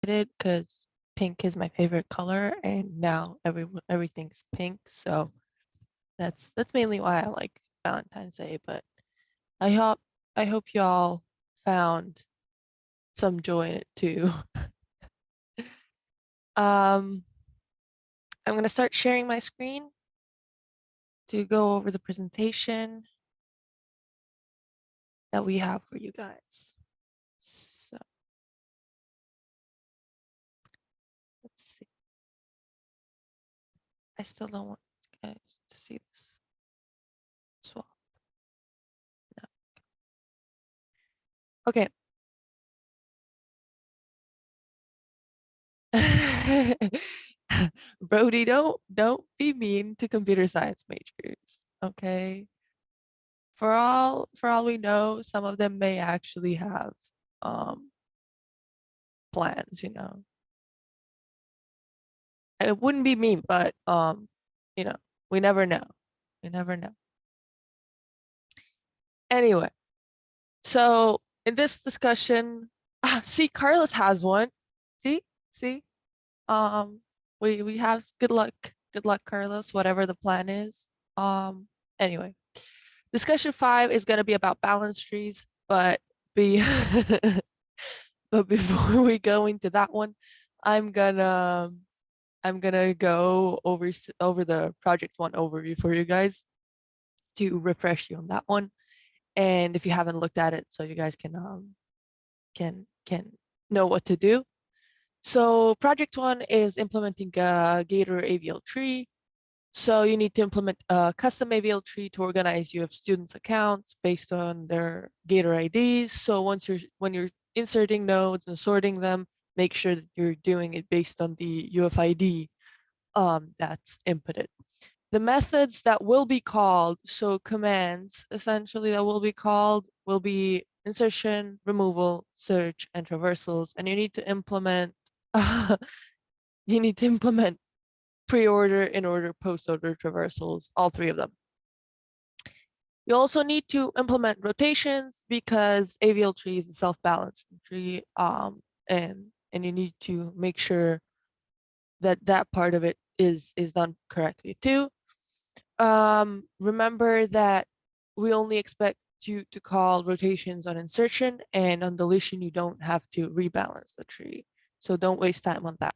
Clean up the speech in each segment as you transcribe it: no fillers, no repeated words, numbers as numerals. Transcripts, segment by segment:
excited because pink is my favorite color, and now everything's pink. So that's mainly why I like Valentine's Day. But I hope I hope y'all found some joy in it too. I'm gonna start sharing my screen to go over the presentation that we have for you guys. So let's see. I still don't want you guys to see this as well. No. Okay. Brody, don't be mean to computer science majors, okay? For all we know, some of them may actually have um plans, you know. It wouldn't be mean, but you know, we never know. We never know. Anyway, so in this discussion, see, Carlos has one. See, um, we have good luck, Carlos, whatever the plan is. Anyway, discussion 5 is gonna be about balance trees, but be but before we go into that one, I'm gonna go over the project 1 overview for you guys to refresh you on that one. And if you haven't looked at it, so you guys can know what to do. So project 1 is implementing a Gator AVL tree. So you need to implement a custom AVL tree to organize your students' accounts based on their Gator IDs. So when you're inserting nodes and sorting them, make sure that you're doing it based on the UFID that's inputted. The methods that will be called, so commands essentially that will be called, will be insertion, removal, search, and traversals. And you need to implement pre-order, in-order, post-order traversals, all 3 of them. You also need to implement rotations because AVL tree is a self-balancing tree, and you need to make sure that that part of it is done correctly too. Remember that we only expect you to call rotations on insertion, and on deletion you don't have to rebalance the tree. So don't waste time on that.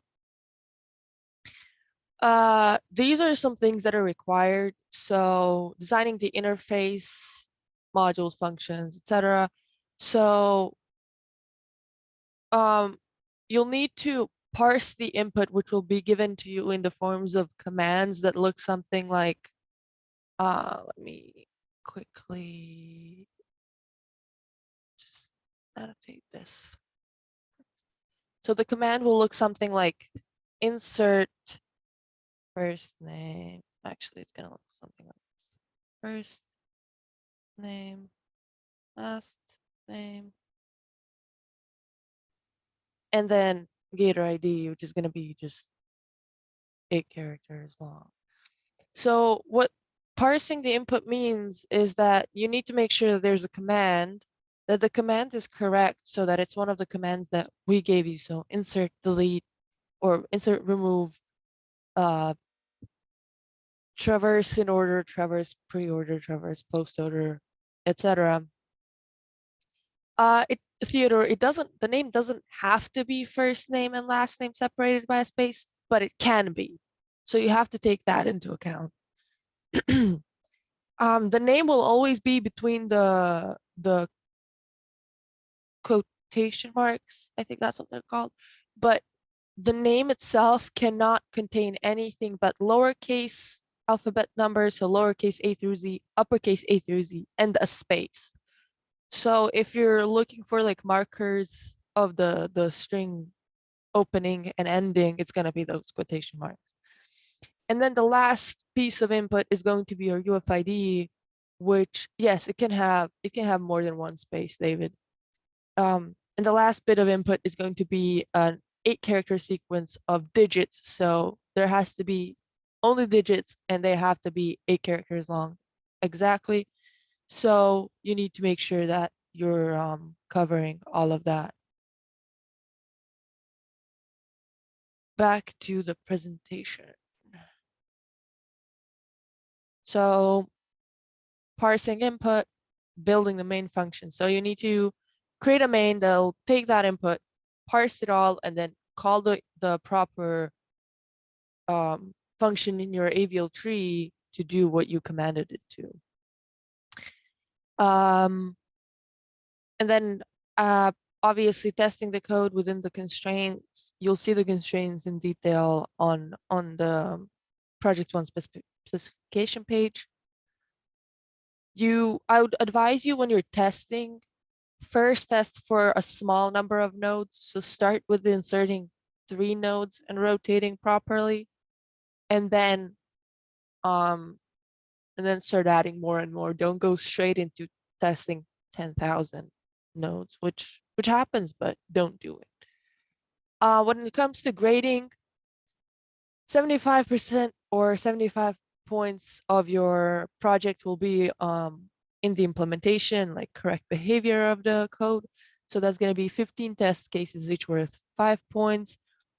These are some things that are required. So designing the interface, modules, functions, etc. So you'll need to parse the input, which will be given to you in the forms of commands that look something like, let me quickly just annotate this. So the command will look something like insert first name. Actually, it's gonna look something like this. First name, last name, and then Gator ID, which is gonna be just 8 characters long. So what parsing the input means is that you need to make sure that there's a command, that the command is correct so that it's one of the commands that we gave you. So insert, delete, or insert, remove, traverse in order, traverse pre-order, traverse post-order, etc. Theodore, the name doesn't have to be first name and last name separated by a space, but it can be. So you have to take that into account. The name will always be between the quotation marks. I think that's what they're called. But the name itself cannot contain anything but lowercase alphabet numbers, so lowercase a through z, uppercase a through z, and a space. So if you're looking for like markers of the string opening and ending, it's going to be those quotation marks. And then the last piece of input is going to be your UFID, which, yes, it can have more than one space, David. And the last bit of input is going to be an 8-character sequence of digits. So there has to be only digits, and they have to be 8 characters long exactly. So you need to make sure that you're covering all of that. back to the presentation. So parsing input, building the main function. So you need to create a main that'll take that input, parse it all, and then call the proper function in your AVL tree to do what you commanded it to. And then obviously testing the code within the constraints. You'll see the constraints in detail on the project one specification page. I would advise you when you're testing, first test for a small number of nodes. So start with inserting 3 nodes and rotating properly, and then start adding more and more. Don't go straight into testing 10,000 nodes, which happens, but don't do it. When it comes to grading, 75% or 75 points of your project will be in the implementation, like correct behavior of the code. So that's going to be 15 test cases, each worth 5 points.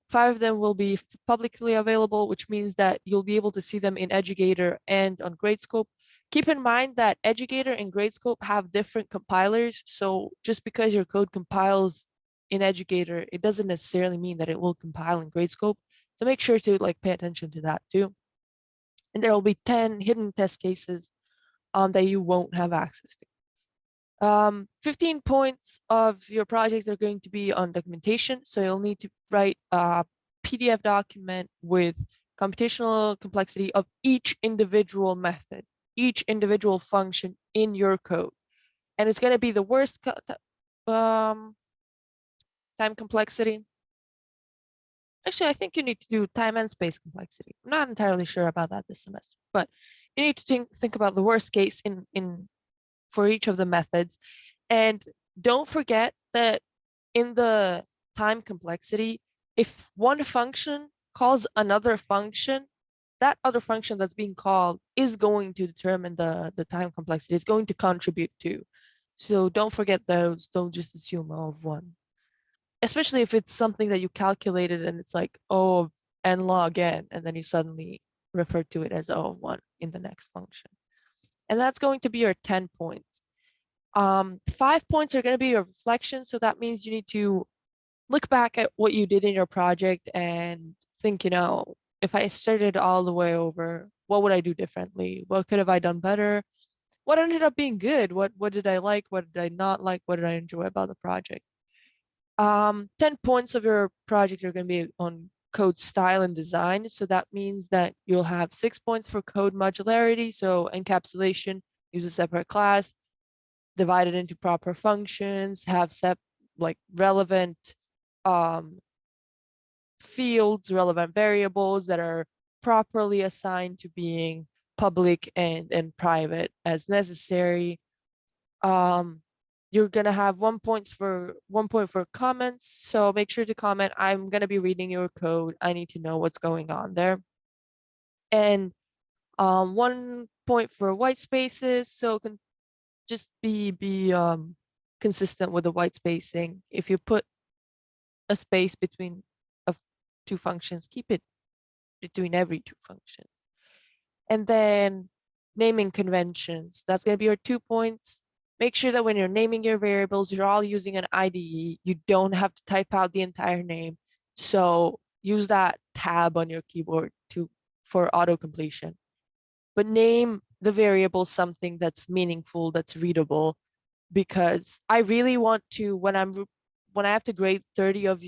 5 of them will be publicly available, which means that you'll be able to see them in Educator and on Gradescope. Keep in mind that Educator and Gradescope have different compilers. So just because your code compiles in Educator, it doesn't necessarily mean that it will compile in Gradescope. So make sure to like pay attention to that too. And there will be 10 hidden test cases that you won't have access to. 15 points of your project are going to be on documentation. So you'll need to write a PDF document with computational complexity of each individual method, each individual function in your code. And it's going to be the worst time complexity. Actually, I think you need to do time and space complexity. I'm not entirely sure about that this semester, but you need to think about the worst case for each of the methods. And don't forget that in the time complexity, if one function calls another function, that other function that's being called is going to determine the time complexity. It's going to contribute to. So don't forget those. Don't just assume O of 1. Especially if it's something that you calculated and it's like O of n log n, and then you suddenly refer to it as O of 1 in the next function. And that's going to be your 10 points. 5 points are going to be your reflection. So that means you need to look back at what you did in your project and think, if I started all the way over, what would I do differently? What could have I done better? What ended up being good? What did I like? What did I not like? What did I enjoy about the project? 10 points of your project are going to be on code style and design. So that means that you'll have 6 points for code modularity. So encapsulation, use a separate class, divide it into proper functions, have relevant fields, relevant variables that are properly assigned to being public and private as necessary. You're gonna have 1 point for comments. So make sure to comment. I'm gonna be reading your code. I need to know what's going on there. And 1 point for white spaces. So just be consistent with the white spacing. If you put a space between two functions, keep it between every two functions. And then naming conventions. That's gonna be your 2 points. Make sure that when you're naming your variables, you're all using an IDE. You don't have to type out the entire name. So use that tab on your keyboard for auto completion. But name the variable something that's meaningful, that's readable, because I really want to, when I have to grade 30 of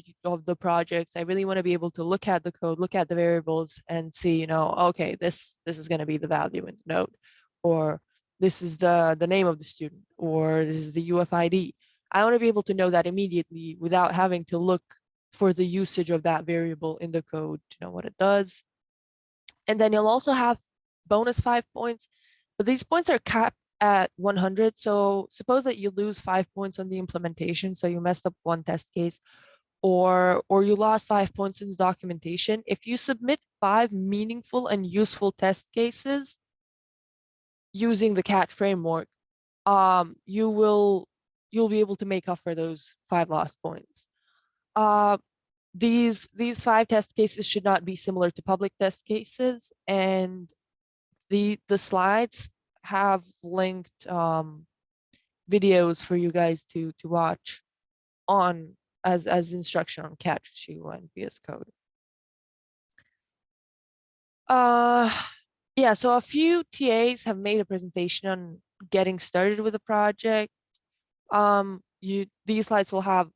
the projects, I really want to be able to look at the code, look at the variables and see, okay, this is going to be the value in the node, or this is the name of the student, or this is the UFID. I want to be able to know that immediately without having to look for the usage of that variable in the code to know what it does. And then you'll also have bonus 5 points, but these points are capped at 100. So suppose that you lose 5 points on the implementation, so you messed up one test case, or you lost 5 points in the documentation. If you submit 5 meaningful and useful test cases using the CAT framework, you'll be able to make up for those 5 lost points. these 5 test cases should not be similar to public test cases, and the slides have linked videos for you guys to watch on as instruction on Catch 2 and VS Code. Yeah, so a few TAs have made a presentation on getting started with the project. These slides will have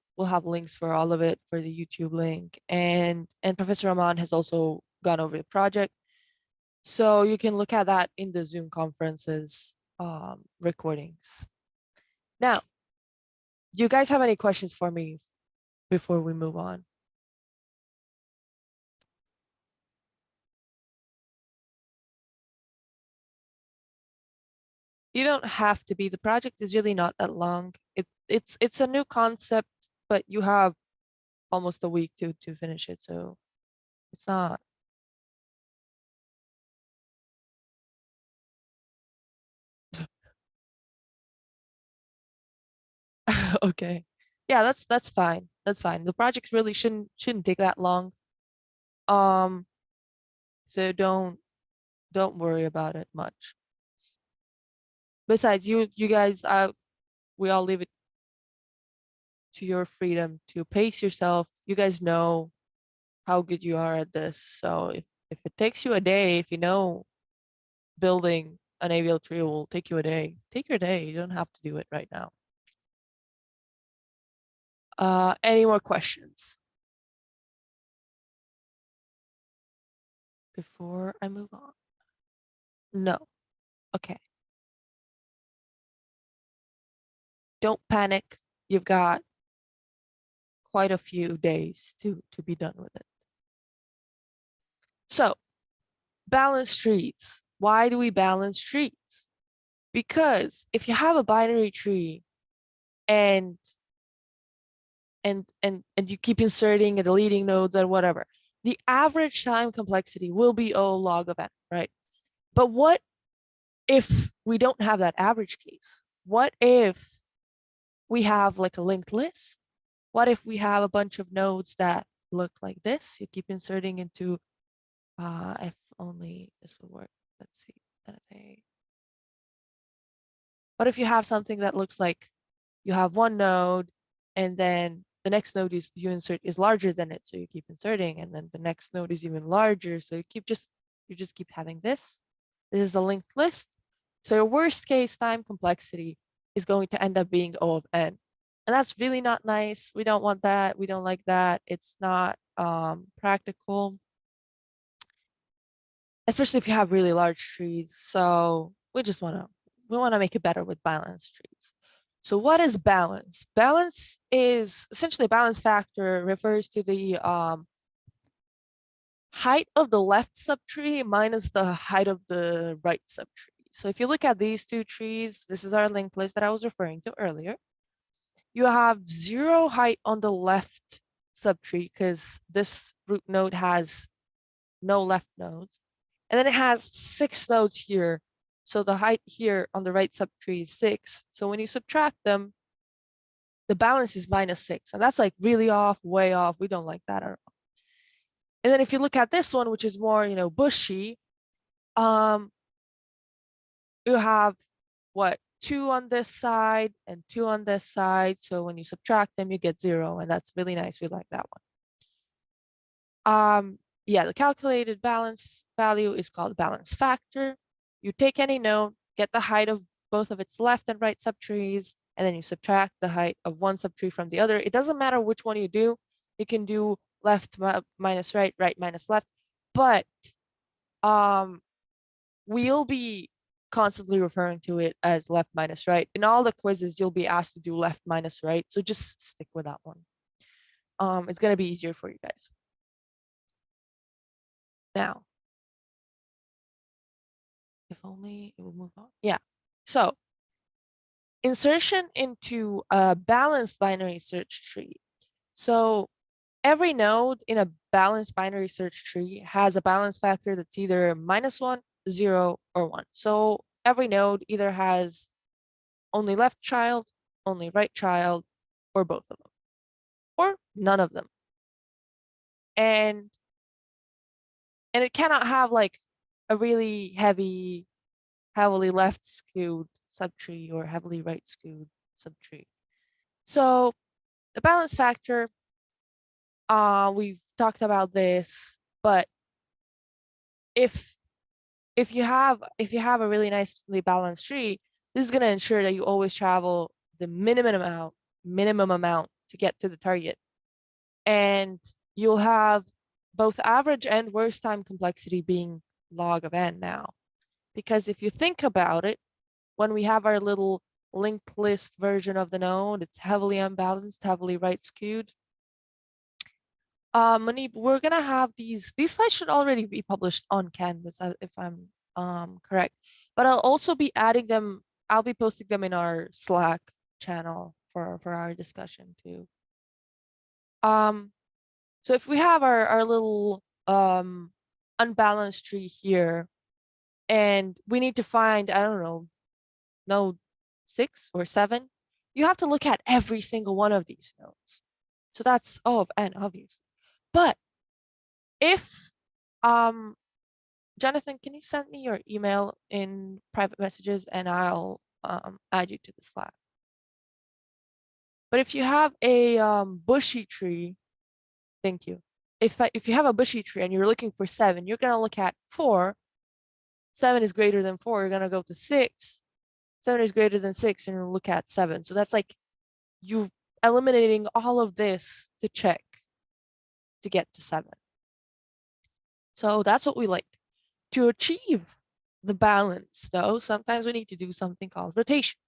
links for all of it, for the YouTube link, and Professor Rahman has also gone over the project, so you can look at that in the Zoom conferences recordings. Now, do you guys have any questions for me before we move on? You don't have to be. The project is really not that long. It's a new concept, but you have almost a week to finish it, so it's not. Okay. Yeah, that's fine. That's fine. The project really shouldn't take that long. Um, so don't worry about it much. Besides, you guys, we all leave it to your freedom to pace yourself. You guys know how good you are at this. So if it takes you a day, if you know building an AVL tree will take you a day, take your day. You don't have to do it right now. Any more questions before I move on? No. Okay. Don't panic. You've got quite a few days to be done with it. So, balance trees. Why do we balance trees? Because if you have a binary tree and you keep inserting and deleting nodes or whatever, the average time complexity will be O log of n, right? But what if we don't have that average case? What if we have like a linked list? What if we have a bunch of nodes that look like this? You keep inserting into, if only this would work. Let's see. What if you have something that looks like you have one node and then the next node you insert is larger than it, so you keep inserting, and then the next node is even larger, so you just keep having this. This is a linked list. So your worst case time complexity is going to end up being O of n. And that's really not nice. We don't want that. We don't like that. It's not practical, especially if you have really large trees. So we want to make it better with balanced trees. So what is balance? Balance is essentially a balance factor, refers to the height of the left subtree minus the height of the right subtree. So if you look at these two trees, this is our linked list that I was referring to earlier. You have 0 height on the left subtree because this root node has no left nodes. And then it has 6 nodes here. So the height here on the right subtree is 6. So when you subtract them, the balance is -6. And that's like really off, way off. We don't like that at all. And then if you look at this one, which is more, bushy, you have what? 2 on this side and 2 on this side. So when you subtract them, you get 0. And that's really nice. We like that one. Yeah, the calculated balance value is called balance factor. You take any node, get the height of both of its left and right subtrees, and then you subtract the height of one subtree from the other. It doesn't matter which one you do. You can do left minus right, right minus left, but we'll be constantly referring to it as left minus right. In all the quizzes, you'll be asked to do left minus right, so just stick with that one. It's gonna be easier for you guys. Now, if only it will move on. Yeah. So insertion into a balanced binary search tree. So every node in a balanced binary search tree has a balance factor that's either -1, 0, or 1. So every node either has only left child, only right child, or both of them, or none of them. and it cannot have like a really heavily left skewed subtree or heavily right skewed subtree. So the balance factor, we've talked about this, but if you have a really nicely balanced tree, this is going to ensure that you always travel the minimum amount to get to the target. And you'll have both average and worst time complexity being log of n now. Because if you think about it, when we have our little linked list version of the node, it's heavily unbalanced, heavily right skewed. Manip, we're gonna have these slides should already be published on Canvas if I'm correct. But I'll also be adding them, I'll be posting them in our Slack channel for our discussion too. So if we have our little unbalanced tree here, and we need to find, I don't know, node 6 or 7, you have to look at every single one of these nodes. So that's O of n, obviously. But if, Jonathan, can you send me your email in private messages and I'll add you to the Slack. But if you have a bushy tree, thank you. If you have a bushy tree and you're looking for 7, you're gonna look at 4. 7 is greater than 4, you're gonna go to 6. 7 is greater than 6, and you'll look at 7. So that's like you eliminating all of this to check to get to 7. So that's what we like. To achieve the balance, though, sometimes we need to do something called rotation.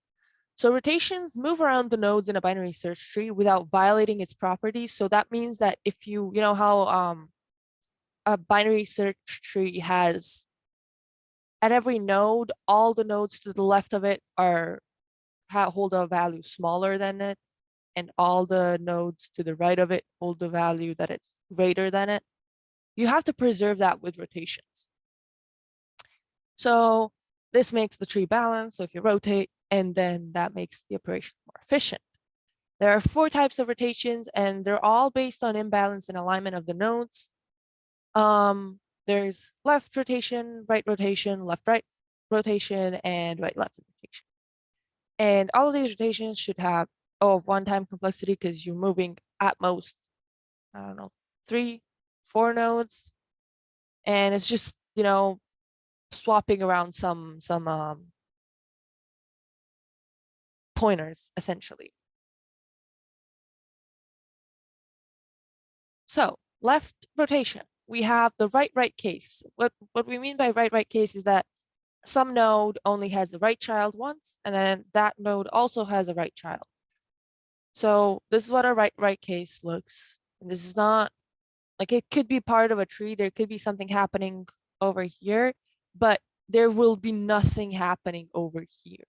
So rotations move around the nodes in a binary search tree without violating its properties. So that means that if you know how a binary search tree has, at every node, all the nodes to the left of it hold a value smaller than it, and all the nodes to the right of it hold the value that it's greater than it. You have to preserve that with rotations. So this makes the tree balanced. So if you rotate, and then that makes the operation more efficient. There are 4 types of rotations, and they're all based on imbalance and alignment of the nodes. There's left rotation, right rotation, left-right rotation, and right-left rotation. And all of these rotations should have one-time complexity because you're moving at most, I don't know, 3, 4 nodes. And it's just, swapping around some pointers, essentially. So left rotation, we have the right case. What we mean by right case is that some node only has the right child once, and then that node also has a right child. So this is what a right case looks. And this is not, like, it could be part of a tree. There could be something happening over here, but there will be nothing happening over here,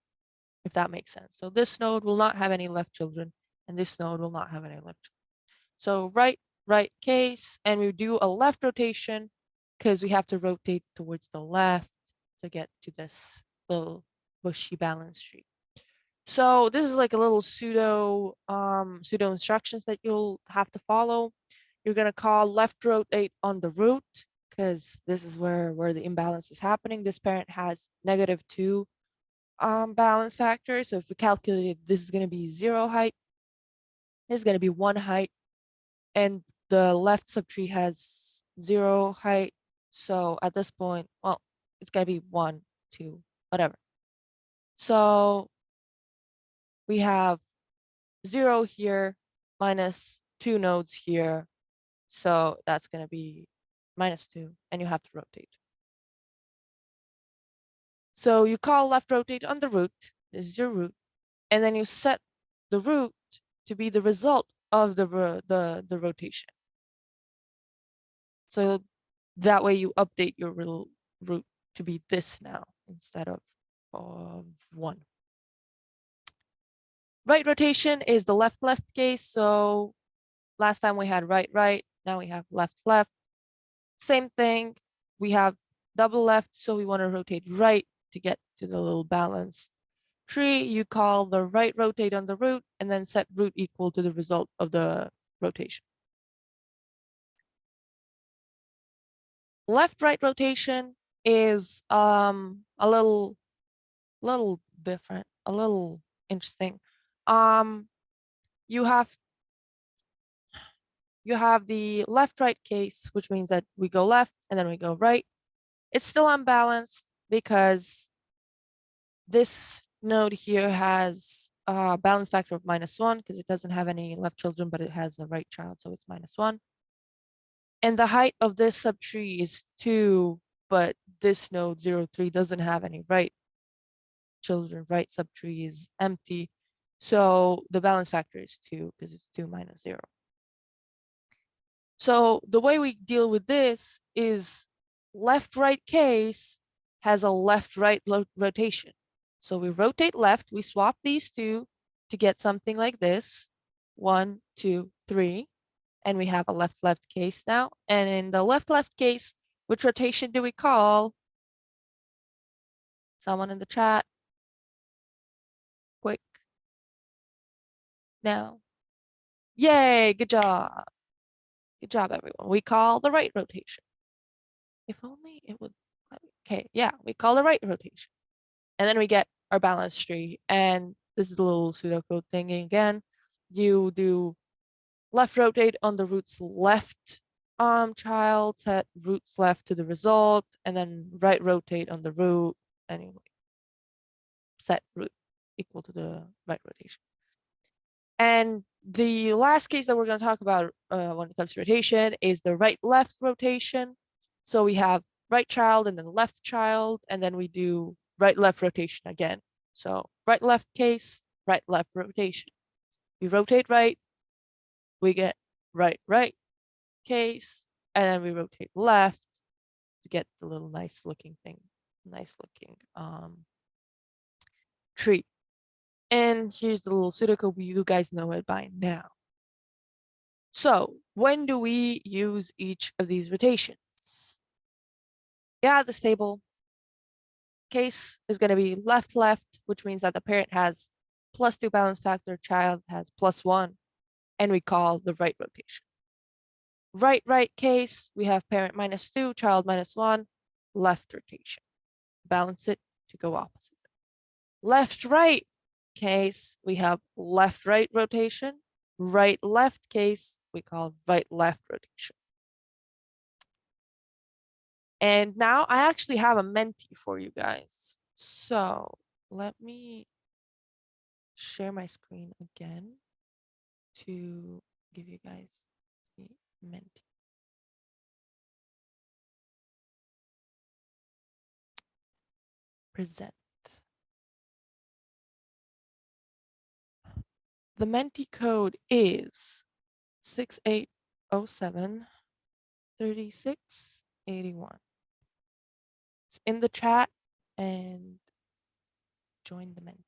if that makes sense. So this node will not have any left children, and this node will not have any left children. So right case, and we do a left rotation because we have to rotate towards the left to get to this little bushy balance tree. So this is like a little pseudo instructions that you'll have to follow. You're gonna call left rotate on the root because this is where the imbalance is happening. This parent has -2 balance factor. So if we calculate it, this is gonna be 0 height. This is gonna be 1 height, and the left subtree has 0 height. So at this point, well, it's gonna be 1, 2, whatever. So we have 0 here minus 2 nodes here. So that's going to be -2, and you have to rotate. So you call left rotate on the root. This is your root. And then you set the root to be the result of the rotation. So that way you update your root to be this now instead of 1. Right rotation is the left case. So last time we had right, now we have left. Same thing, we have double left, so we want to rotate right to get to the little balance tree. You call the right rotate on the root and then set root equal to the result of the rotation. Left-right rotation is a little different, a little interesting. You have the left-right case, which means that we go left and then we go right. It's still unbalanced because this node here has a balance factor of -1 because it doesn't have any left children, but it has a right child, so it's -1. And the height of this subtree is 2, but this node 0, 3 doesn't have any right children, right subtree is empty. So the balance factor is 2 because it's 2 minus 0. So the way we deal with this is left-right case has a left-right rotation. So we rotate left, we swap these two to get something like this. 1, 2, 3. And we have a left-left case now. And in the left-left case, which rotation do we call? Someone in the chat. Quick. Now. Yay, good job. Good job, everyone. We call the right rotation. If only it would, okay, yeah, we call the right rotation. And then we get our balance tree. And this is a little pseudocode thing again. You do left rotate on the roots left child, set roots left to the result, and then right rotate on the root, and you set root equal to the right rotation. And the last case that we're going to talk about when it comes to rotation is the right-left rotation. So we have right child and then left child, and then we do right-left rotation again. So right-left case, right-left rotation. We rotate right, we get right-right case, and then we rotate left to get the little nice looking thing, nice looking tree. And here's the little pseudocode, you guys know it by now. So when do we use each of these rotations? Yeah, the stable case is going to be left-left, which means that the parent has +2 balance factor, child has +1, and we call the right rotation. Right-right case, we have parent -2, child -1, left rotation. Balance it to go opposite. Left-right case, we have left-right rotation. Right-left case, we call right-left rotation. And now I actually have a Menti for you guys. So let me share my screen again to give you guys the Menti. Present. The Menti code is 6807 3681. It's in the chat and join the Menti.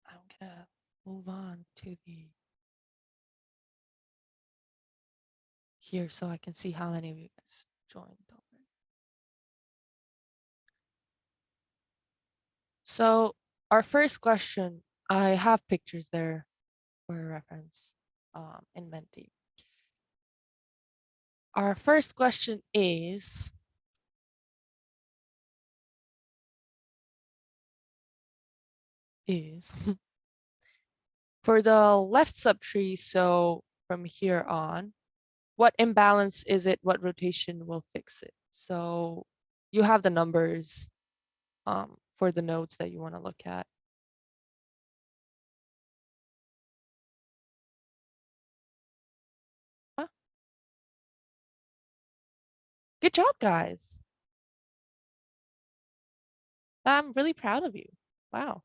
I'm gonna move on to the here so I can see how many of you guys joined already. So our first question, I have pictures there for reference in Menti. Our first question is for the left subtree, so from here on, what imbalance is it? What rotation will fix it? So you have the numbers for the nodes that you want to look at. Huh? Good job, guys. I'm really proud of you. Wow.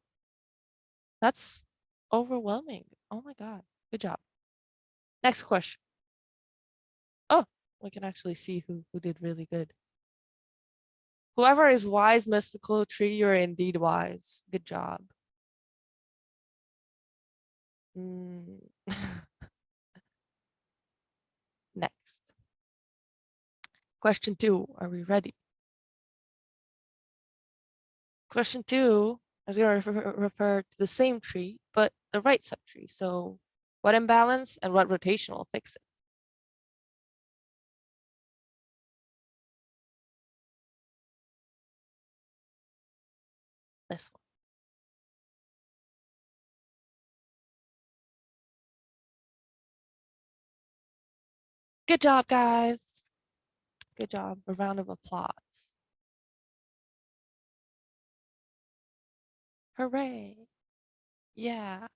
That's overwhelming. Oh my God. Good job. Next question. Oh, we can actually see who did really good. Whoever is wise, mystical tree, you're indeed wise. Good job. Mm. Next. Question 2. Are we ready? Question 2 is going to refer to the same tree, but the right subtree. So what imbalance and what rotation will fix it? This one. Good job, guys. Good job. A round of applause. Hooray. Yeah.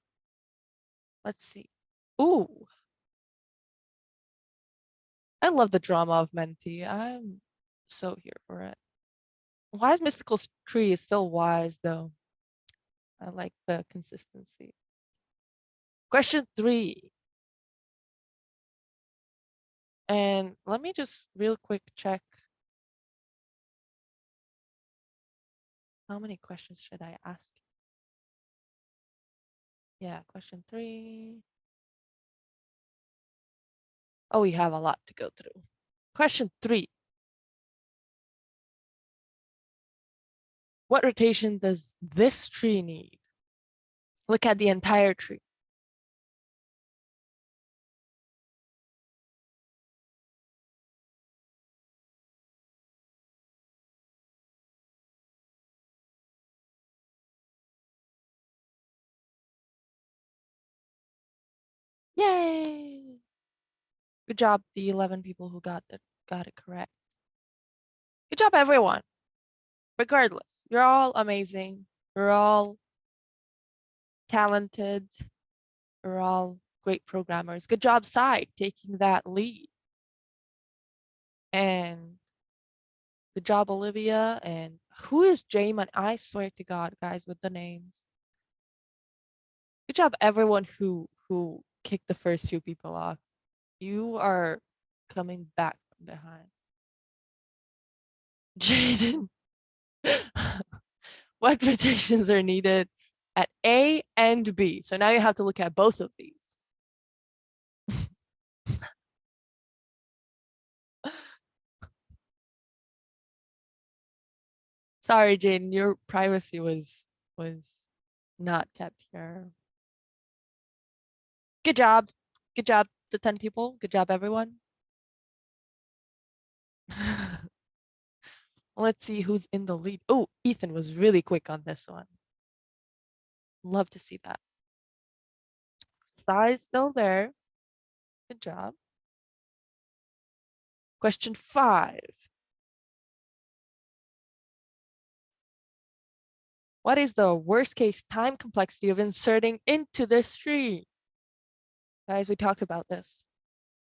Let's see. Ooh, I love the drama of Menti. I'm so here for it. Why is Mystical Tree still wise, though? I like the consistency. Question 3. And let me just real quick check. How many questions should I ask? Yeah, question 3. Oh, we have a lot to go through. Question 3. What rotation does this tree need? Look at the entire tree. Yay! Good job, the 11 people who got it correct. Good job, everyone. Regardless, you're all amazing. You're all talented. You're all great programmers. Good job, Sai, taking that lead. And good job, Olivia. And who is Jamin? I swear to God, guys, with the names. Good job, everyone who kicked the first few people off. You are coming back from behind. Jaden, what rotations are needed at A and B? So now you have to look at both of these. Sorry, Jaden, your privacy was not kept here. Good job. Good job, the 10 people. Good job, everyone. Let's see who's in the lead. Oh, Ethan was really quick on this one. Love to see that. Sai's still there. Good job. Question 5. What is the worst case time complexity of inserting into this tree? Guys, we talked about this.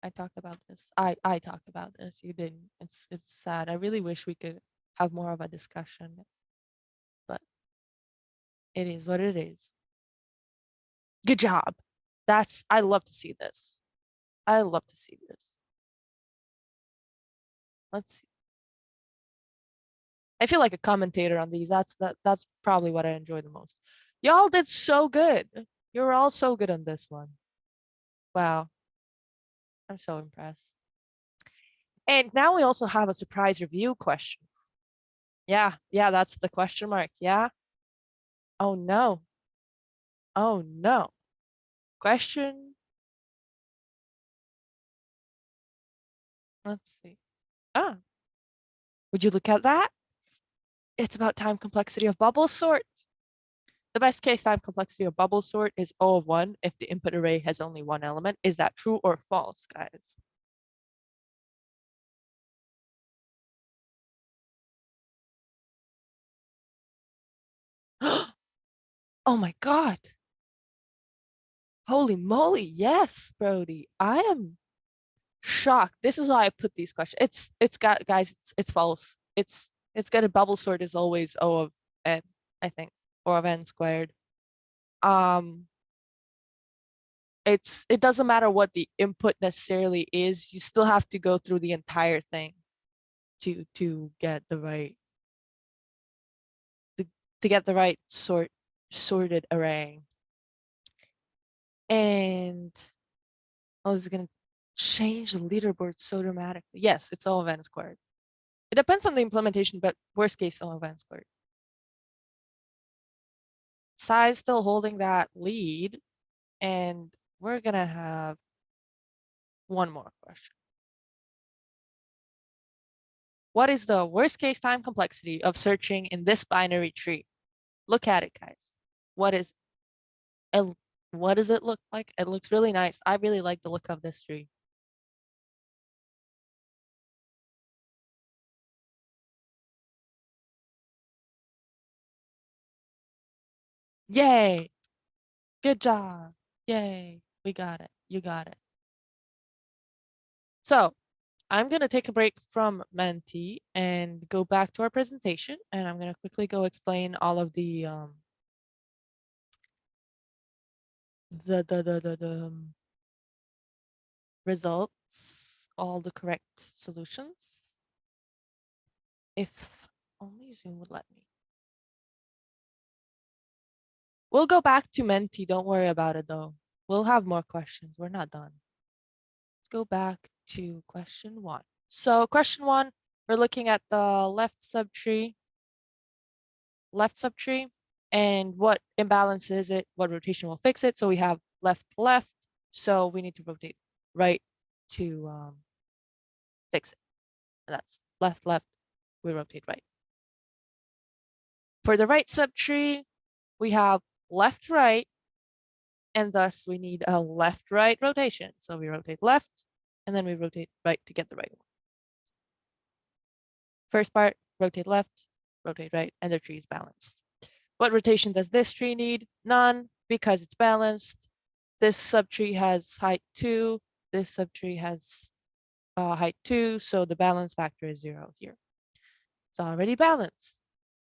I talked about this. I talked about this. You didn't. It's sad. I really wish we could have more of a discussion, but it is what it is. Good job. I love to see this. I love to see this. Let's see. I feel like a commentator on these. That's probably what I enjoy the most. Y'all did so good. You're all so good on this one. Wow. I'm so impressed. And now we also have a surprise review question. Yeah, that's the question mark. Yeah. Oh no. Oh no. Question. Let's see. Ah, would you look at that? It's about time complexity of bubble sort. The best case time complexity of bubble sort is O of 1 if the input array has only one element. Is that true or false, guys? Oh my God. Holy moly. Yes, Brody. I am shocked. This is why I put these questions. It's got guys, it's false. It's got a bubble sort is always O of n, I think, or of n squared. Um it doesn't matter what the input necessarily is, you still have to go through the entire thing to get the right to get the right sorted array. And oh, this is gonna change the leaderboard so dramatically. Yes, it's O of n squared. It depends on the implementation, but worst case O of n squared. Size still holding that lead, and we're gonna have one more question. What is the worst case time complexity of searching in this binary tree? Look at it, guys. What is it? What does it look like? It looks really nice. I really like the look of this tree. Yay! Good job. Yay. We got it. You got it. So I'm going to take a break from Menti and go back to our presentation. And I'm going to quickly go explain all of the results, all the correct solutions. If only Zoom would let me. We'll go back to Menti. Don't worry about it, though. We'll have more questions. We're not done. Let's go back to question 1. So question 1, we're looking at the left subtree, and what imbalance is it? What rotation will fix it? So we have left, left. So we need to rotate right to fix it. And that's left, left. We rotate right. For the right subtree, we have left, right, and thus we need a left, right rotation. So we rotate left, and then we rotate right to get the right one. First part, rotate left, rotate right, and the tree is balanced. What rotation does this tree need? None, because it's balanced. This subtree has height 2. This subtree has height 2, so the balance factor is 0 here. It's already balanced.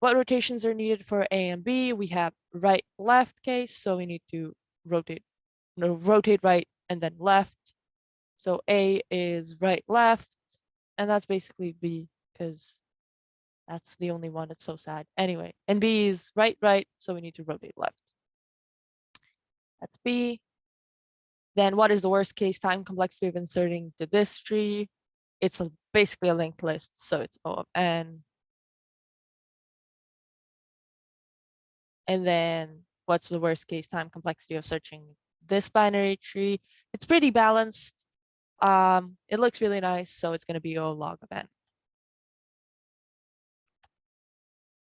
What rotations are needed for A and B? We have right, left case, so we need to rotate right and then left. So A is right, left, and that's basically B, because that's the only one that's so sad. Anyway, and B is right, right, so we need to rotate left. That's B. Then what is the worst case time complexity of inserting to this tree? It's basically a linked list, so it's O of n. And then what's the worst case time complexity of searching this binary tree? It's pretty balanced. It looks really nice, so it's going to be O log of n.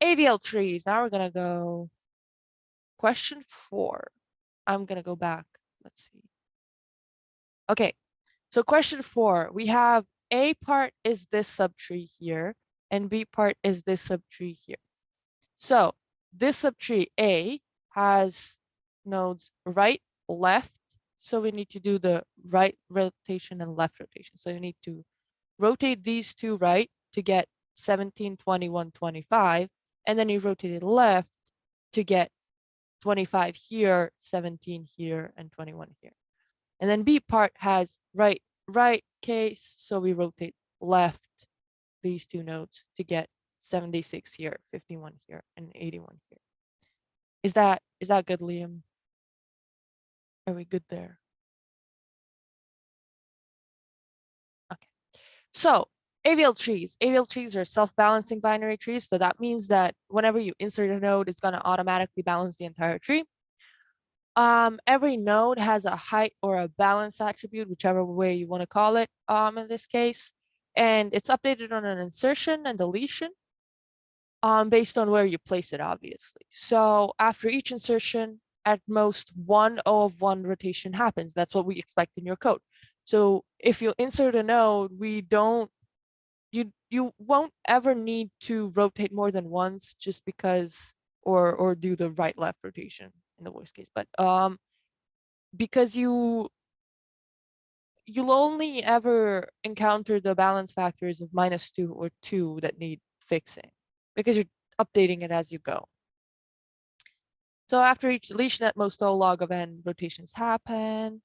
AVL trees. Now we're going to go question 4. I'm going to go back. Let's see. Okay, so question 4, we have A part is this subtree here, and B part is this subtree here. So this subtree A has nodes right, left, so we need to do the right rotation and left rotation. So you need to rotate these two right to get 17, 21, 25, and then you rotate it left to get 25 here, 17 here, and 21 here. And then B part has right, right case, so we rotate left these two nodes to get 76 here, 51 here, and 81 here. Is that good, Liam? Are we good there? Okay. So AVL trees. AVL trees are self-balancing binary trees. So that means that whenever you insert a node, it's going to automatically balance the entire tree. Every node has a height or a balance attribute, whichever way you want to call it, in this case. And it's updated on an insertion and deletion, based on where you place it, obviously. So after each insertion, at most one O of 1 rotation happens. That's what we expect in your code. So if you insert a node, you won't ever need to rotate more than once just because, or do the right left rotation in the worst case. But because you'll only ever encounter the balance factors of -2 or 2 that need fixing, because you're updating it as you go. So after each deletion, at most O log of n rotations happen.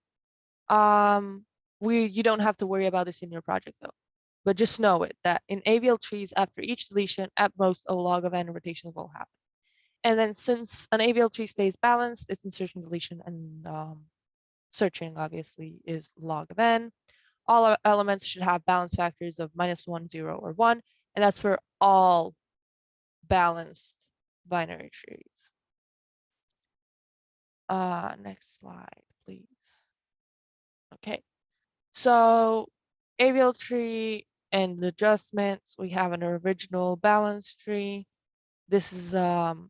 You don't have to worry about this in your project though, but just know it that in AVL trees, after each deletion, at most O log of n rotations will happen. And then since an AVL tree stays balanced, it's insertion, deletion, and searching obviously is log of n. All our elements should have balance factors of -1, 0, or 1, and that's for all balanced binary trees. Next slide, please. Okay, so AVL tree and adjustments, we have an original balance tree. This is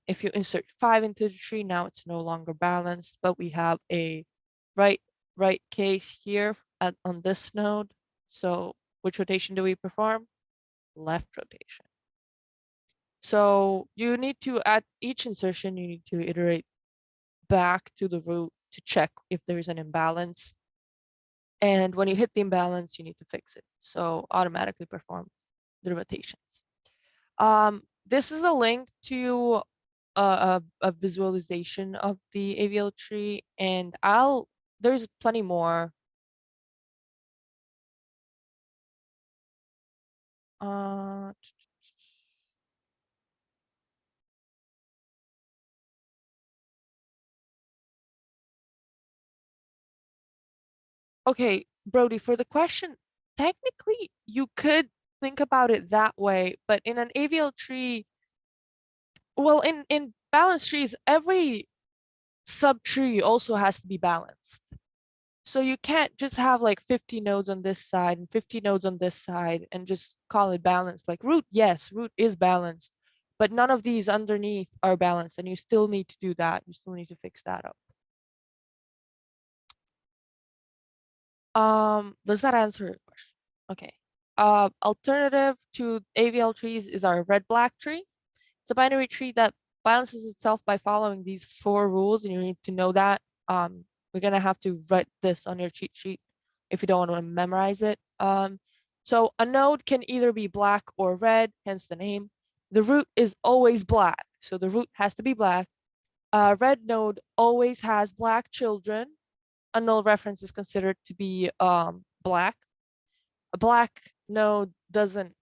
if you insert 5 into the tree, now it's no longer balanced, but we have a right case here on this node. So which rotation do we perform? Left rotation. So you need to, at each insertion, you need to iterate back to the root to check if there is an imbalance. And when you hit the imbalance, you need to fix it. So automatically perform the rotations. This is a link to a visualization of the AVL tree, and there's plenty more. Okay, Brody, for the question, technically you could think about it that way, but in an AVL tree, well, in balanced trees, every subtree also has to be balanced. So you can't just have like 50 nodes on this side and 50 nodes on this side and just call it balanced. Like root, yes, root is balanced, but none of these underneath are balanced, and you still need to do that. You still need to fix that up. Does that answer your question? Okay. Alternative to AVL trees is our red-black tree. It's a binary tree that balances itself by following these 4 rules, and you need to know that. We're gonna have to write this on your cheat sheet if you don't want to memorize it. So a node can either be black or red, hence the name. The root is always black, so the root has to be black. A red node always has black children. A null reference is considered to be black. A black node doesn't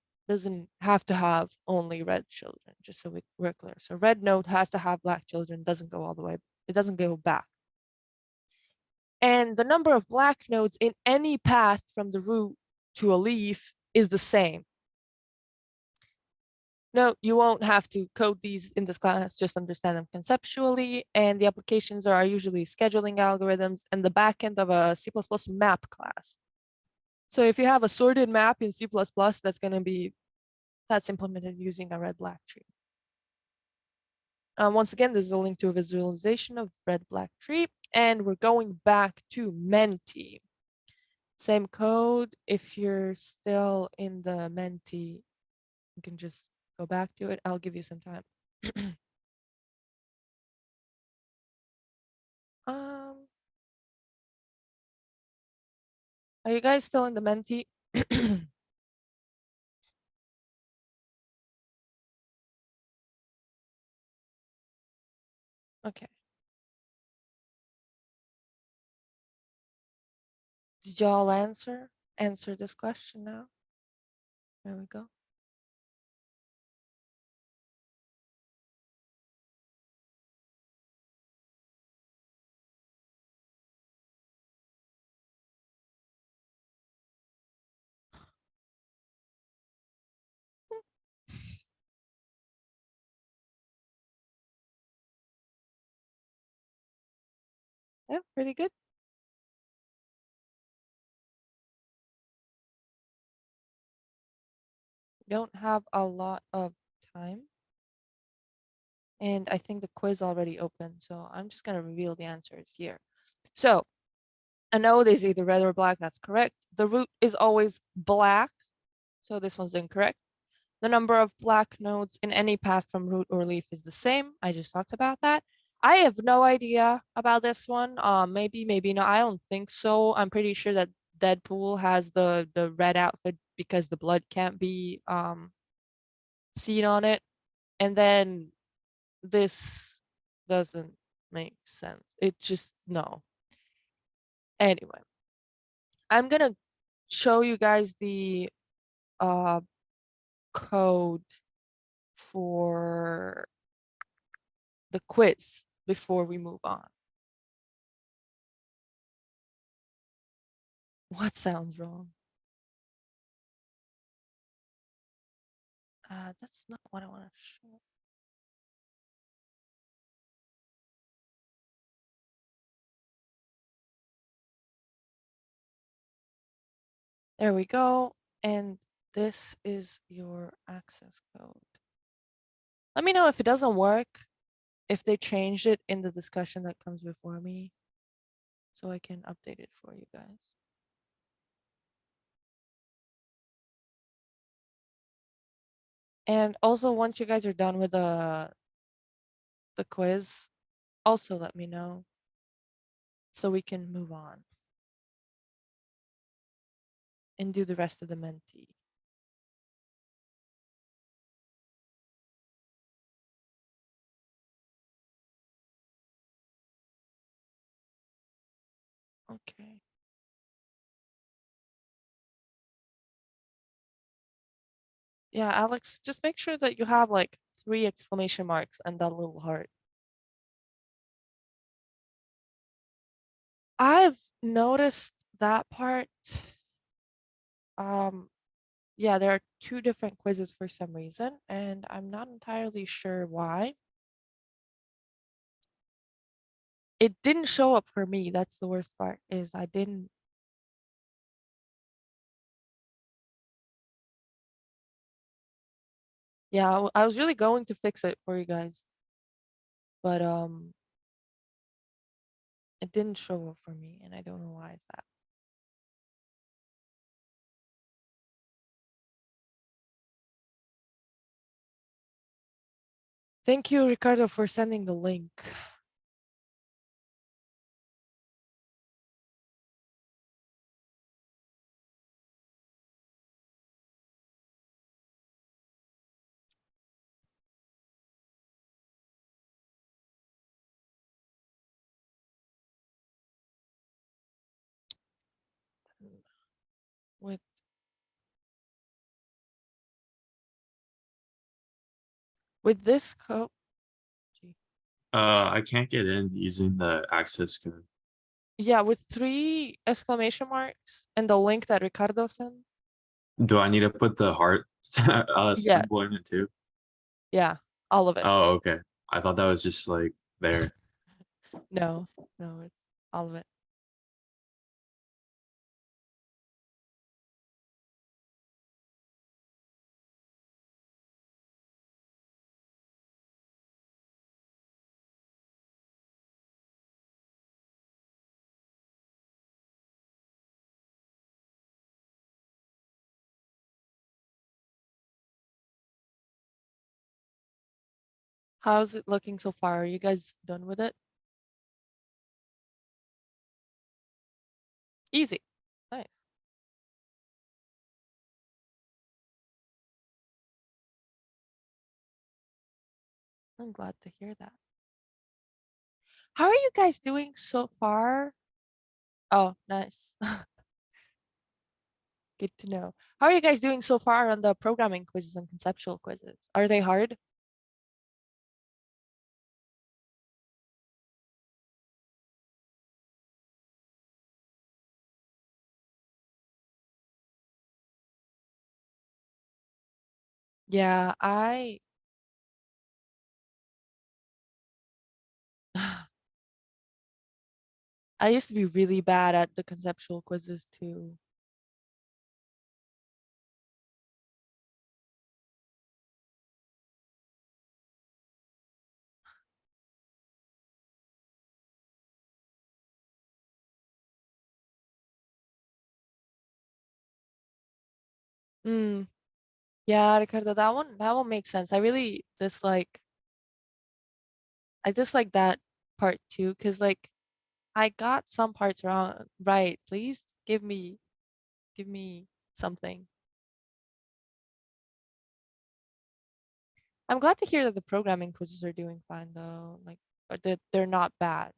have to have only red children, just so we're clear. So red node has to have black children, doesn't go all the way, it doesn't go back. And the number of black nodes in any path from the root to a leaf is the same. No, you won't have to code these in this class, just understand them conceptually. And the applications are usually scheduling algorithms and the backend of a C++ map class. So if you have a sorted map in C++, that's implemented using a red-black tree. Once again, this is a link to a visualization of red-black tree, and we're going back to Menti. Same code. If you're still in the Menti, you can just go back to it. I'll give you some time. Are you guys still in the Menti? Okay. Did y'all answer this question now? There we go. Yeah, pretty good. We don't have a lot of time. And I think the quiz already opened, so I'm just gonna reveal the answers here. So a node is either red or black, that's correct. The root is always black, so this one's incorrect. The number of black nodes in any path from root or leaf is the same. I just talked about that. I have no idea about this one. Maybe not. I don't think so. I'm pretty sure that Deadpool has the red outfit because the blood can't be seen on it. And then this doesn't make sense. It just, no. Anyway, I'm gonna show you guys the code for the quiz before we move on. What sounds wrong? That's not what I want to show. There we go. And this is your access code. Let me know if it doesn't work, if they changed it in the discussion that comes before me, so I can update it for you guys. And also, once you guys are done with the quiz, also let me know so we can move on and do the rest of the mentee. Okay. Yeah, Alex, just make sure that you have like 3 exclamation marks and that little heart. I've noticed that part. Yeah, there are 2 different quizzes for some reason, and I'm not entirely sure why. It didn't show up for me. That's the worst part, is I didn't. Yeah, I was really going to fix it for you guys, but it didn't show up for me, and I don't know why is that. Thank you, Ricardo, for sending the link. With this code, I can't get in using the access code. yeah, with 3 exclamation marks and the link that Ricardo sent. Do I need to put the heart Yes. symbol in it too? Yeah, all of it. Oh, okay. I thought that was just like there. No, no, it's all of it. How's it looking so far? Are you guys done with it? Easy. Nice. I'm glad to hear that. How are you guys doing so far? Oh, nice. Good to know. How are you guys doing so far on the programming quizzes and conceptual quizzes? Are they hard? Yeah, I used to be really bad at the conceptual quizzes too. Mm, yeah, Ricardo, that one makes sense. I dislike that part too, because like I got some parts wrong. Right. Please give me something. I'm glad to hear that the programming quizzes are doing fine though. Like they're not bad.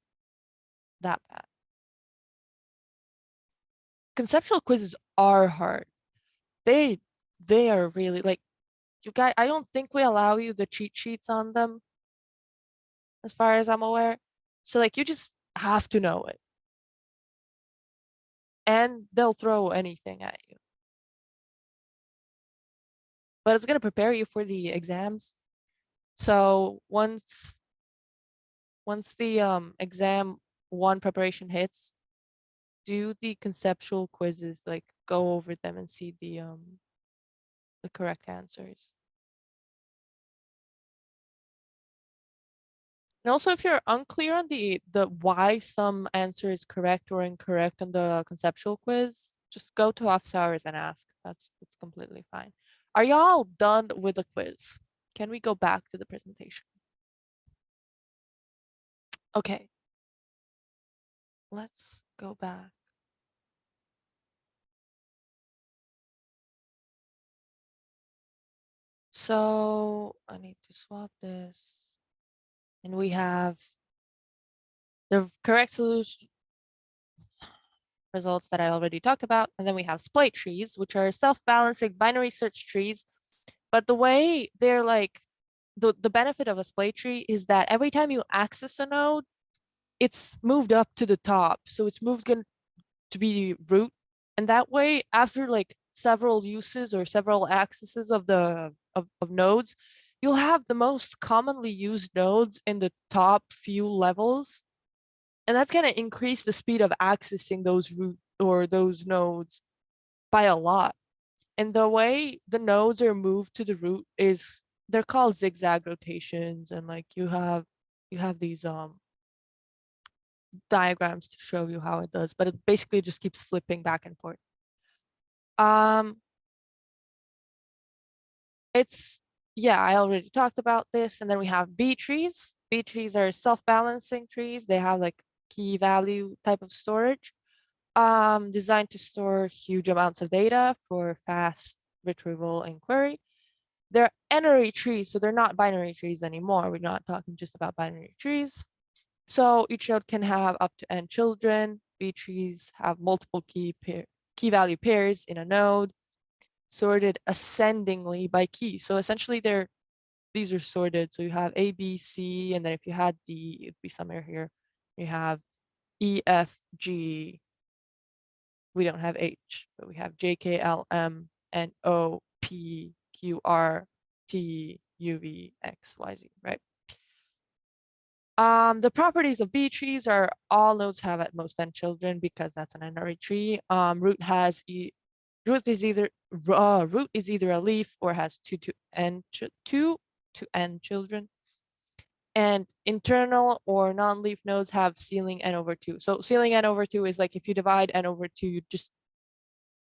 That bad. Conceptual quizzes are hard. They they are really like you guys, I don't think we allow you the cheat sheets on them as far as I'm aware. So like you just have to know it. and they'll throw anything at you. But it's going to prepare you for the exams. So once the exam 1 preparation hits, do the conceptual quizzes, like go over them and see the correct answers. And also, if you're unclear on the why some answer is correct or incorrect on the conceptual quiz, just go to office hours and ask. That's completely fine. Are y'all done with the quiz? Can we go back to the presentation? Okay. Let's go back. So I need to swap this. And we have the correct solution results that I already talked about. And then we have Splay trees, which are self-balancing binary search trees. But the way they're like, the benefit of a Splay tree is that every time you access a node, it's moved up to the top. So it's moved to be root. And that way, after like several uses or several accesses of the of nodes, you'll have the most commonly used nodes in the top few levels. And that's going to increase the speed of accessing those root or those nodes by a lot. And the way the nodes are moved to the root is they're called zigzag rotations, and like you have these diagrams to show you how it does, but it basically just keeps flipping back and forth. It's, yeah, I already talked about this. And then we have B trees. B trees are self-balancing trees. They have like key value type of storage, designed to store huge amounts of data for fast retrieval and query. They're n-ary trees, so they're not binary trees anymore. We're not talking just about binary trees. So each node can have up to n children. B trees have multiple key value pairs in a node, sorted ascendingly by key. So essentially these are sorted. So you have A, B, C, and then if you had D, it'd be somewhere here. You have E, F, G. We don't have H, but we have J, K, L, M, N, O, P, Q, R, T, U, V, X, Y, Z, right? The properties of B trees are all nodes have at most n children because that's an n-ary tree. Root is either a leaf or has two to n children. And internal or non-leaf nodes have ceiling n over 2. So ceiling n over 2 is like if you divide n over 2, you just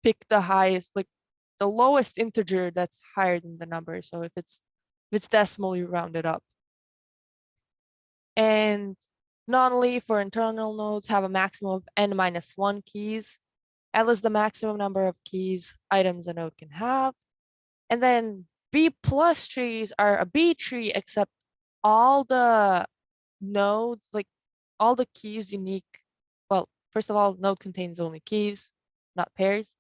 pick the highest, like the lowest integer that's higher than the number. So if it's decimal, you round it up. And non-leaf or internal nodes have a maximum of n minus 1 keys. L is the maximum number of keys items a node can have. And then B plus trees are a B tree, except all the nodes, like all the keys unique. Well, first of all, node contains only keys, not pairs.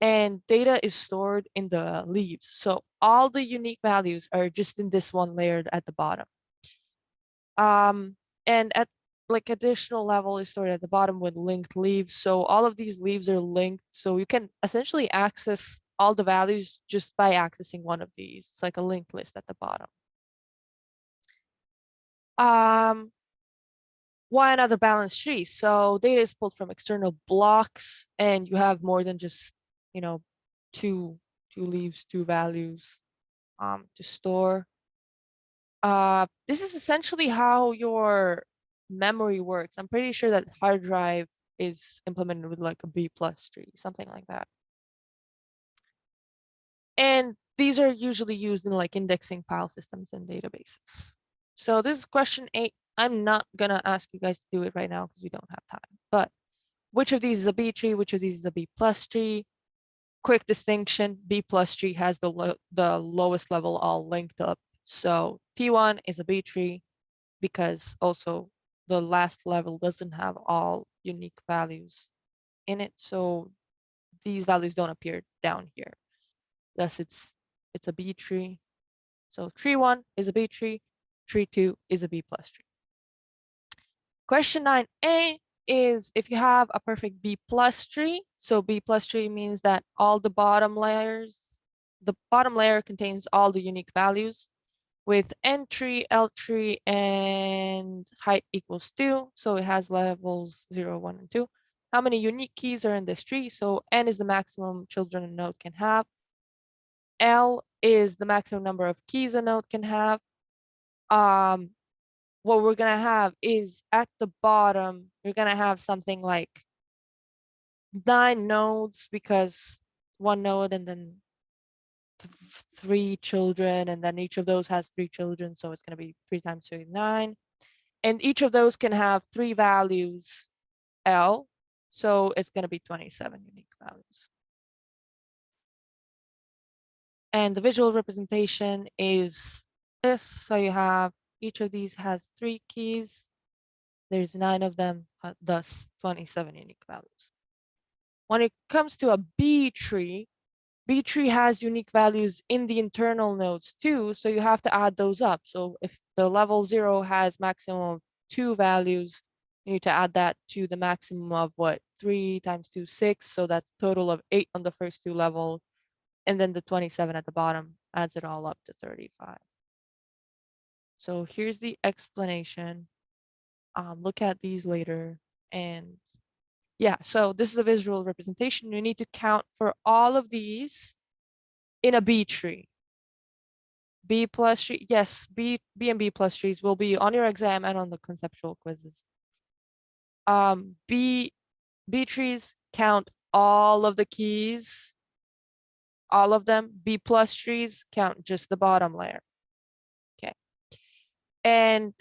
And data is stored in the leaves. So all the unique values are just in this one layer at the bottom. And at like additional level is stored at the bottom with linked leaves. So all of these leaves are linked. So you can essentially access all the values just by accessing one of these. It's like a linked list at the bottom. Why another balanced tree? So data is pulled from external blocks, and you have more than just, you know, two leaves, two values to store. This is essentially how your memory works. I'm pretty sure that hard drive is implemented with like a B plus tree, something like that. And these are usually used in like indexing file systems and databases. So this is question 8. I'm not gonna ask you guys to do it right now because we don't have time. But which of these is a B tree? Which of these is a B plus tree? Quick distinction: B plus tree has the lowest level all linked up. So T1 is a B tree because also the last level doesn't have all unique values in it. So these values don't appear down here. Thus it's a B tree. So tree 1 is a B tree, tree 2 is a B plus tree. Question 9a, is if you have a perfect B plus tree, so B plus tree means that all the bottom layers, the bottom layer contains all the unique values with N tree, L tree, and height equals 2. So it has levels 0, 1, and 2. How many unique keys are in this tree? So N is the maximum children a node can have. L is the maximum number of keys a node can have. What we're gonna have is at the bottom, you're gonna have something like 9 nodes because one node and then 3 children, and then each of those has 3 children, so it's gonna be 3 times 2 is 9. And each of those can have 3 values L, so it's gonna be 27 unique values. And the visual representation is this. So you have each of these has 3 keys. There's 9 of them, thus 27 unique values. When it comes to a B tree has unique values in the internal nodes too, so you have to add those up. So if the level 0 has maximum of 2 values, you need to add that to the maximum of what? 3 times 2, 6. So that's a total of 8 on the first 2 levels. And then the 27 at the bottom adds it all up to 35. So here's the explanation. Look at these later. And yeah, so this is a visual representation. You need to count for all of these in a B tree. B plus tree, yes, B and B plus trees will be on your exam and on the conceptual quizzes. B trees count all of the keys, all of them. B plus trees count just the bottom layer. Okay. And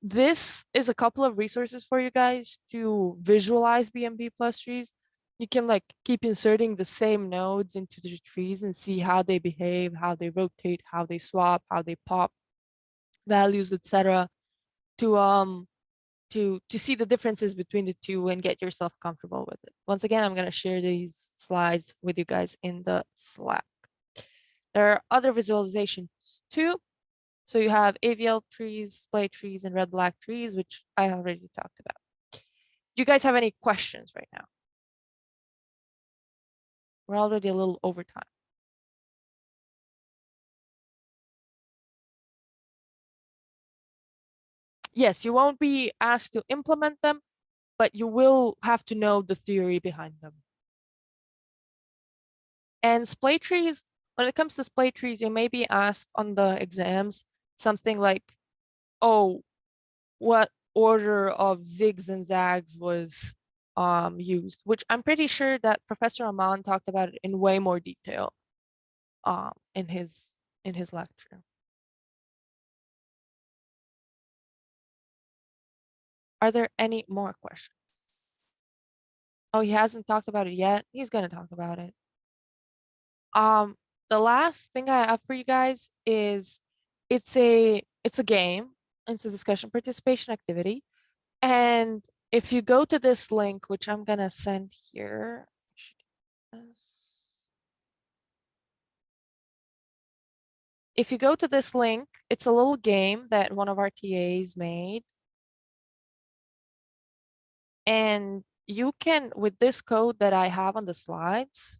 this is a couple of resources for you guys to visualize B and B plus trees. You can like keep inserting the same nodes into the trees and see how they behave, how they rotate, how they swap, how they pop values, etc. To see the differences between the two and get yourself comfortable with it. Once again, I'm going to share these slides with you guys in the Slack. There are other visualizations too. So you have AVL trees, Splay trees, and red-black trees, which I already talked about. Do you guys have any questions right now? We're already a little over time. Yes, you won't be asked to implement them, but you will have to know the theory behind them. And splay trees, when it comes to splay trees, you may be asked on the exams something like, oh, what order of zigs and zags was used, which I'm pretty sure that Professor Aman talked about it in way more detail in his lecture. Are there any more questions? Oh, he hasn't talked about it yet. He's gonna talk about it. The last thing I have for you guys is it's a game. It's a discussion participation activity. And if you go to this link, which I'm gonna send here, if you go to this link, it's a little game that one of our TAs made. And you can, with this code that I have on the slides,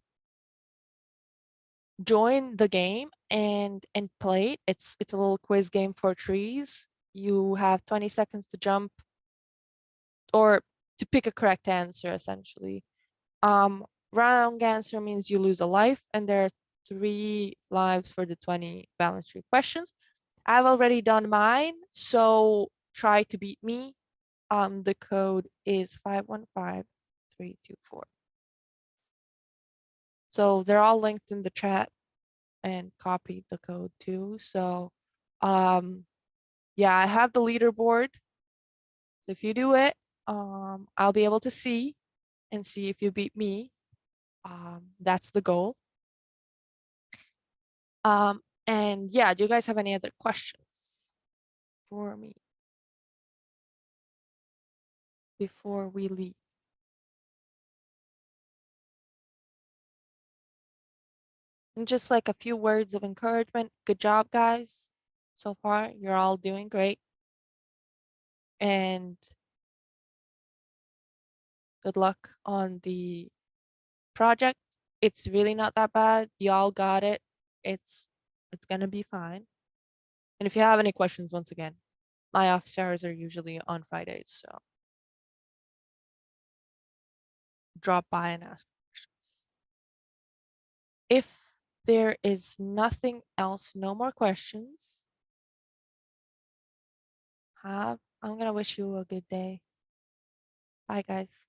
join the game and play it. It's a little quiz game for trees. You have 20 seconds to jump or to pick a correct answer, essentially. Wrong answer means you lose a life, and there are 3 lives for the 20 balance tree questions. I've already done mine, so try to beat me. The code is 515324. So they're all linked in the chat and copy the code too. So yeah, I have the leaderboard. So if you do it, I'll be able to see and see if you beat me. That's the goal. And yeah, do you guys have any other questions for me before we leave? And just like a few words of encouragement. Good job, guys. So far, you're all doing great. And Good luck on the project. It's really not that bad. Y'all got it. It's gonna be fine. And if you have any questions, once again, my office hours are usually on Fridays, so drop by and ask questions. If there is nothing else, no more questions, I'm gonna wish you a good day. Bye, guys.